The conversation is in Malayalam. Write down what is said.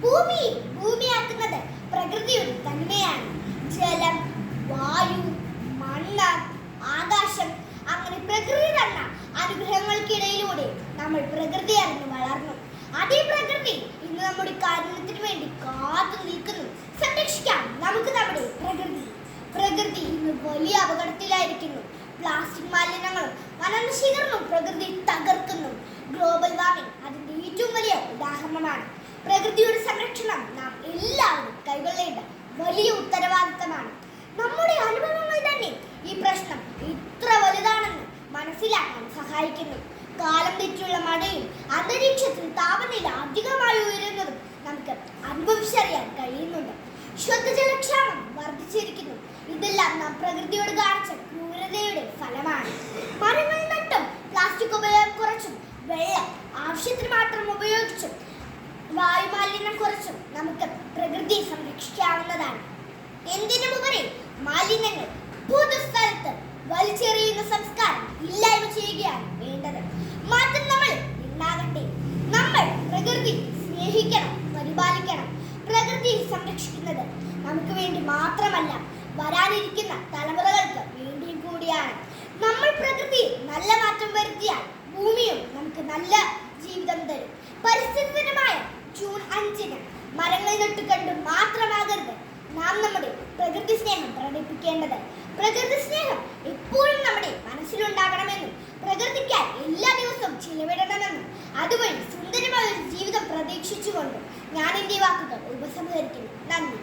ഭൂമി ഭൂമിയാക്കുന്നത് പ്രകൃതിയുടെ തന്മയാണ്. ജലം, വായു, മണ്ണ്, ആകാശം, അങ്ങനെ പ്രകൃതി തന്ന അനുഗ്രഹങ്ങൾക്കിടയിലൂടെ നമ്മൾ പ്രകൃതി അറിഞ്ഞു വളർന്നു. അതേ പ്രകൃതി ഇന്ന് നമ്മുടെ കാരുണ്യത്തിന് വേണ്ടി കാത്തു നിൽക്കുന്നു. സംരക്ഷിക്കാം നമുക്ക് നമ്മുടെ പ്രകൃതി. പ്രകൃതി ഇന്ന് വലിയ അപകടത്തിലായിരിക്കുന്നു. പ്ലാസ്റ്റിക് മാലിന്യങ്ങളും വനനശീകരണവും പ്രകൃതി തകർക്കുന്നു. ഗ്ലോബൽ വാർമിംഗ് അതിന്റെ ഏറ്റവും വലിയ ഉദാഹരണമാണ്. പ്രകൃതിയുടെ സംരക്ഷണം നാം എല്ലാവരും കൈകൊള്ളേണ്ട വലിയ ഉത്തരവാദിത്തമാണ്. നമ്മുടെ അനുഭവങ്ങൾ തന്നെ ഈ പ്രശ്നം ഇത്ര വലുതാണെന്ന് മനസ്സിലാക്കാൻ സഹായിക്കുന്നു. കാലം തെറ്റിയുള്ള മഴയും അന്തരീക്ഷത്തിൽ താപനില അധികമായി ഉയരുന്നതും നമുക്ക് അനുഭവിച്ചറിയാൻ കഴിയുന്നുണ്ട്. ശുദ്ധജലക്ഷാമം വർദ്ധിച്ചിരിക്കുന്നു. ഇതെല്ലാം നാം പ്രകൃതിയോട് കാണിച്ച ക്രൂരതയുടെ ഫലമാണ്. മരങ്ങൾ നട്ടും പ്ലാസ്റ്റിക് ഉപയോഗം കുറച്ചും വെള്ളം ആവശ്യത്തിന് മാത്രം ഉപയോഗിച്ചും വായുമാലിന്യം കുറച്ചും നമുക്ക് പ്രകൃതിയെ സംരക്ഷിക്കാവുന്നതാണ്. എന്തിനുമുപരി മാലിന്യങ്ങൾ പൊതുസ്ഥലത്ത് വലിച്ചെറിയുന്ന സംസ്കാരം ഇല്ലായ്മ ചെയ്യുകയാണ് വേണ്ടത്. മാറ്റം നമ്മൾ ഉണ്ടാകട്ടെ. നമ്മൾ പ്രകൃതി സ്നേഹിക്കണം, പരിപാലിക്കണം. പ്രകൃതിയെ സംരക്ഷിക്കുന്നത് നമുക്ക് വേണ്ടി മാത്രമല്ല, വരാനിരിക്കുന്ന തലമുറകൾക്ക് വേണ്ടിയും കൂടിയാണ്. നമ്മൾ പ്രകൃതിയിൽ നല്ല മാറ്റം വരുത്തിയാൽ ഭൂമിയും നമുക്ക് നല്ല ജീവിതം തരും. പരിസ്ഥിതി ദിനമായ ജൂൺ 5-ന് മരങ്ങൾ നട്ടുകണ്ട് മാത്രമാകരുത് നാം നമ്മുടെ പ്രകൃതി സ്നേഹം പ്രകടിപ്പിക്കേണ്ടത്. പ്രകൃതി സ്നേഹം എപ്പോഴും നമ്മുടെ മനസ്സിലുണ്ടാകണമെന്നും പ്രകൃതിക്കായി എല്ലാ ദിവസവും ചിലവിടണമെന്നും അതുവഴി സുന്ദരമായ ഒരു ജീവിതം പ്രതീക്ഷിച്ചുകൊണ്ടും ഞാൻ എൻ്റെ വാക്കുകൾ ഉപസംഹരിക്കുന്നു. നന്ദി.